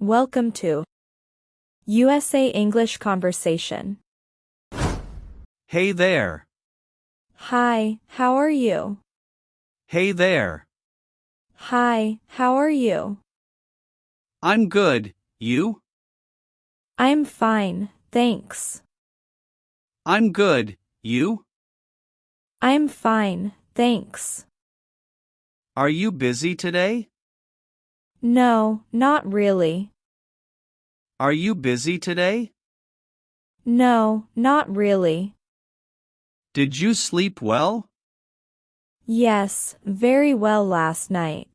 Welcome to USA English Conversation. Hey there. Hi, how are you? Hey there. Hi, how are you? I'm good. You? I'm fine, thanks. I'm good. You? I'm fine, thanks. Are you busy today? No, not really. Are you busy today? No, not really. Did you sleep well? Yes, very well last night.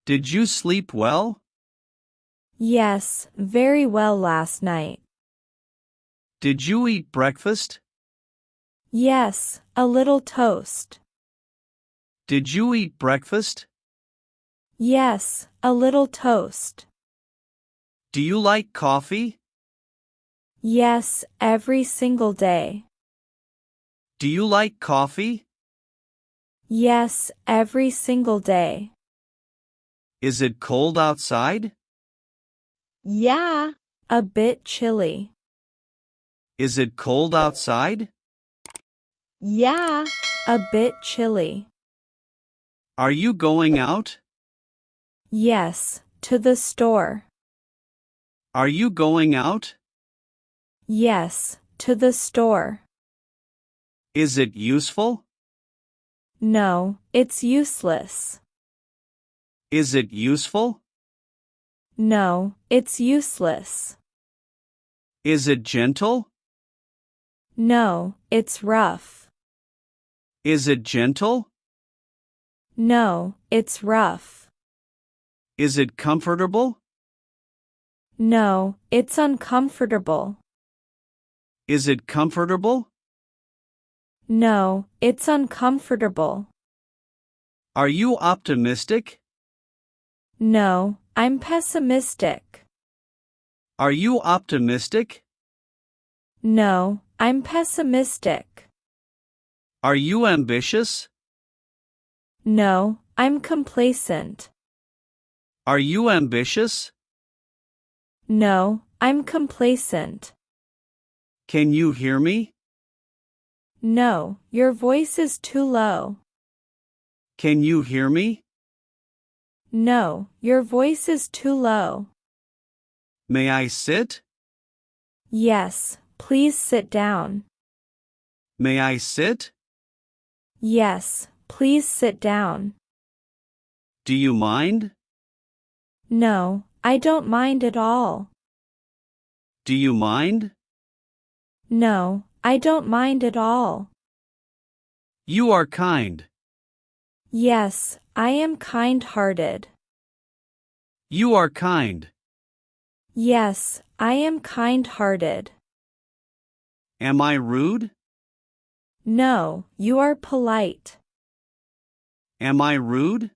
Did you sleep well? Yes, very well last night. Did you eat breakfast? Yes, a little toast. Did you eat breakfast? Yes, a little toast. Do you like coffee? Yes, every single day. Do you like coffee? Yes, every single day. Is it cold outside? Yeah. A bit chilly. Is it cold outside? Yeah. A bit chilly. Are you going out? Yes, to the store. Are you going out? Yes, to the store. Is it useful? No, it's useless. Is it useful? No, it's useless. Is it gentle? No, it's rough. Is it gentle? No, it's rough. Is it comfortable? No, it's uncomfortable. Is it comfortable? No, it's uncomfortable. Are you optimistic? No, I'm pessimistic. Are you optimistic? No, I'm pessimistic. Are you ambitious? No, I'm complacent. Are you ambitious? No, I'm complacent. Can you hear me? No, your voice is too low. Can you hear me? No, your voice is too low. May I sit? Yes, please sit down. May I sit? Yes, please sit down. Do you mind? No, I don't mind at all. Do you mind? No, I don't mind at all. You are kind. Yes, I am kind-hearted. You are kind. Yes, I am kind-hearted. Am I rude? No, you are polite. Am I rude?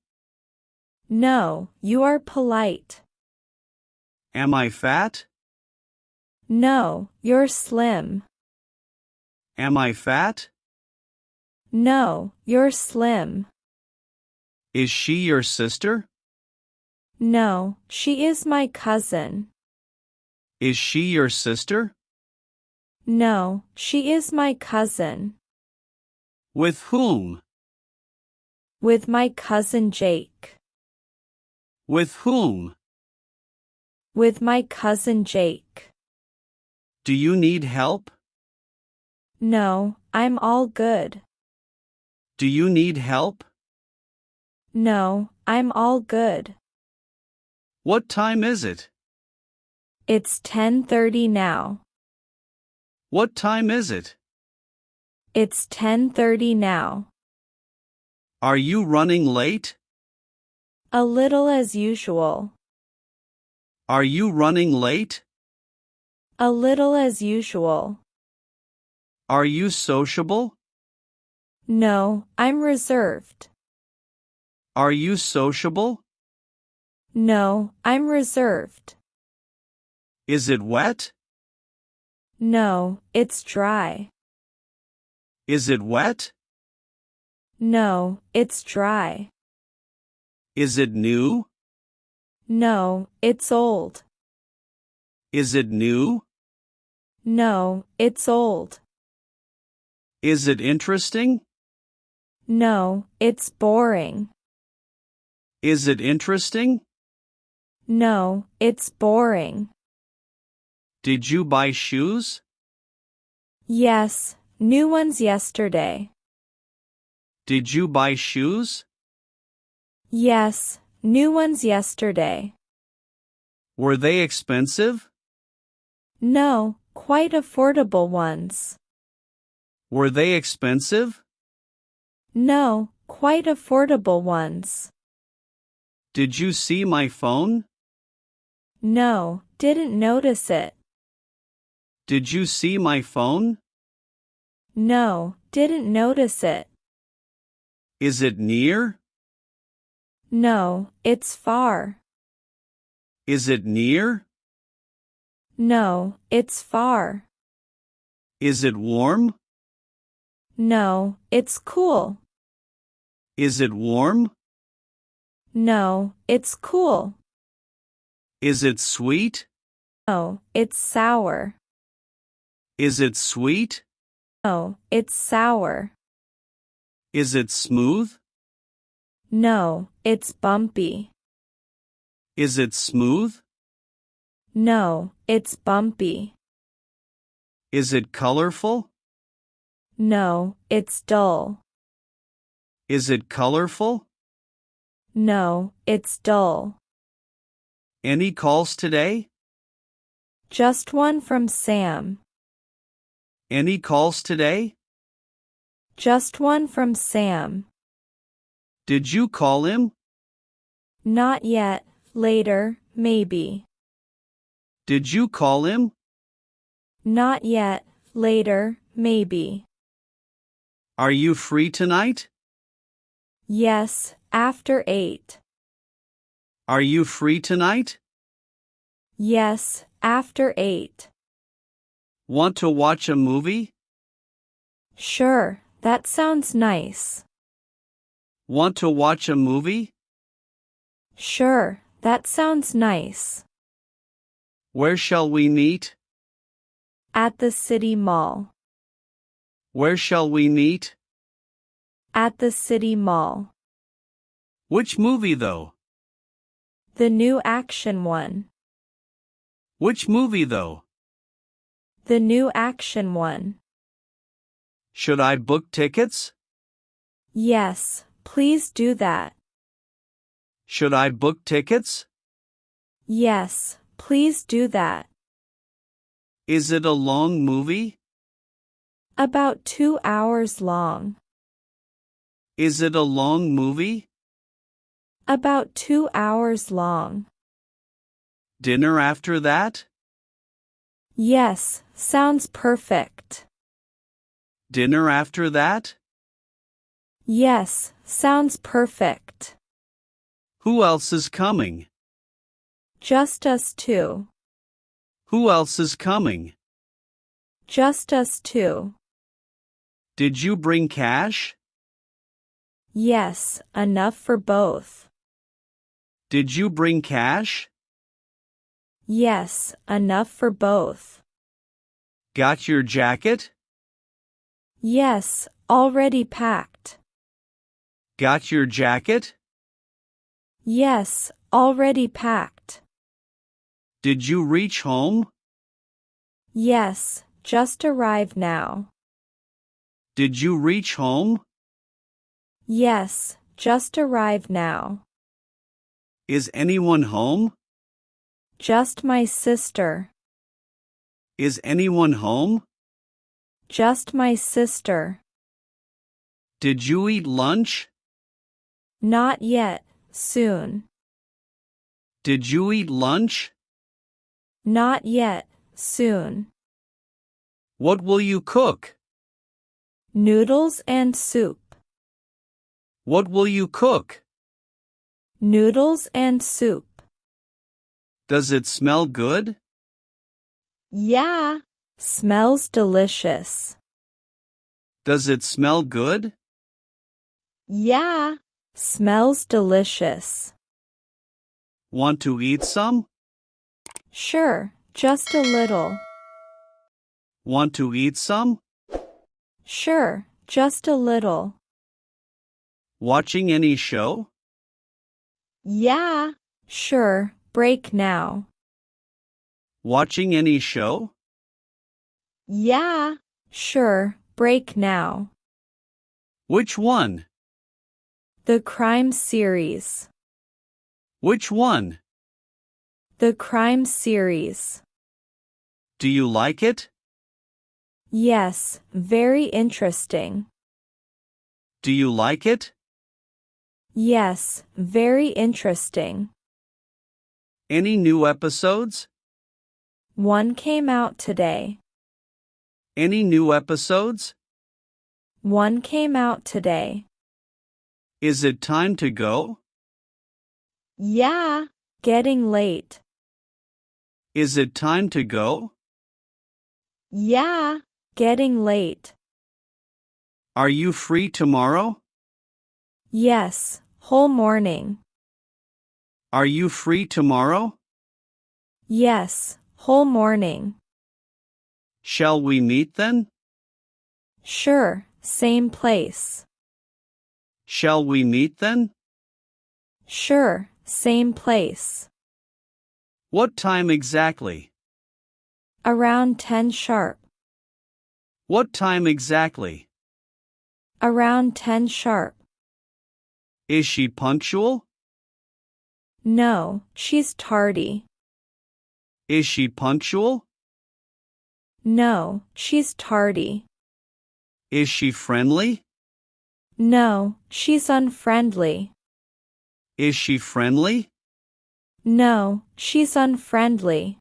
No, you are polite. Am I fat? No, you're slim. Am I fat? No, you're slim. Is she your sister? No, she is my cousin. Is she your sister? No, she is my cousin. With whom? With my cousin Jake. With whom? With my cousin Jake. Do you need help? No, I'm all good. Do you need help? No, I'm all good. What time is it? It's 10:30 now. What time is it? It's 10:30 now. Are you running late? A little as usual. Are you running late? A little as usual. Are you sociable? No, I'm reserved. Are you sociable? No, I'm reserved. Is it wet? No, it's dry. Is it wet? No, it's dry. Is it new? No, it's old. Is it new? No, it's old. Is it interesting? No, it's boring. Is it interesting? No, it's boring. Did you buy shoes? Yes, new ones yesterday. Did you buy shoes? Yes, new ones yesterday. Were they expensive? No, quite affordable ones. Were they expensive? No, quite affordable ones. Did you see my phone? No, didn't notice it. Did you see my phone? No, didn't notice it. Is it near? No, it's far. Is it near? No, it's far. Is it warm? No, it's cool. Is it warm? No, it's cool. Is it sweet? No, it's sour. Is it sweet? No, it's sour. Is it smooth? No, it's bumpy. Is it smooth? No, it's bumpy. Is it colorful? No, it's dull. Is it colorful? No, it's dull. Any calls today? Just one from Sam. Any calls today? Just one from Sam. Did you call him? Not yet, later, maybe. Did you call him? Not yet, later, maybe. Are you free tonight? Yes, after 8. Are you free tonight? Yes, after 8. Want to watch a movie? Sure, that sounds nice. Want to watch a movie? Sure, that sounds nice. Where shall we meet? At the city mall. Where shall we meet? At the city mall. Which movie though? The new action one. Which movie though? The new action one. Should I book tickets? Yes, please do that. Should I book tickets? Yes, please do that. Is it a long movie? About 2 hours long. Is it a long movie? About 2 hours long. Dinner after that? Yes, sounds perfect. Dinner after that? Yes, sounds perfect. Who else is coming? Just us two. Who else is coming? Just us two. Did you bring cash? Yes, enough for both. Did you bring cash? Yes, enough for both. Got your jacket? Yes, already packed. Got your jacket? Yes, already packed. Did you reach home? Yes, just arrived now. Did you reach home? Yes, just arrived now. Is anyone home? Just my sister. Is anyone home? Just my sister. Did you eat lunch? Not yet, soon. Did you eat lunch? Not yet, soon. What will you cook? Noodles and soup. What will you cook? Noodles and soup. Does it smell good? Yeah. Smells delicious. Does it smell good? Yeah. Smells delicious. Want to eat some? Sure, just a little. Want to eat some? Sure, just a little. Watching any show? Yeah. Sure, break now. Watching any show? Yeah. Sure, break now. Which one? The crime series. Which one? The crime series. Do you like it? Yes, very interesting. Do you like it? Yes, very interesting. Any new episodes? One came out today. Any new episodes? One came out today. Is it time to go? Yeah. Getting late. Is it time to go? Yeah. Getting late. Are you free tomorrow? Yes, whole morning. Are you free tomorrow? Yes, whole morning. Shall we meet then? Sure, same place. Shall we meet then? Sure, same place. What time exactly? Around 10 sharp. What time exactly? Around 10 sharp. Is she punctual? No, she's tardy. Is she punctual? No, she's tardy. Is she friendly? No, she's unfriendly. Is she friendly? No, she's unfriendly.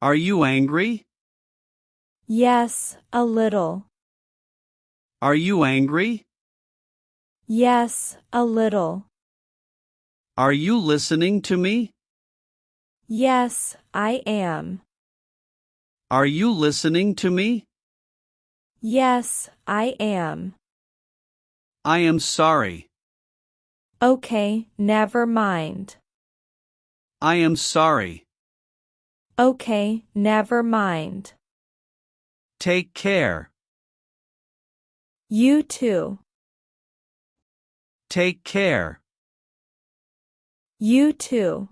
Are you angry? Yes, a little. Are you angry? Yes, a little. Are you listening to me? Yes, I am. Are you listening to me? Yes, I am. I am sorry. Okay, never mind. I am sorry. Okay, never mind. Take care. You too. Take care. You too.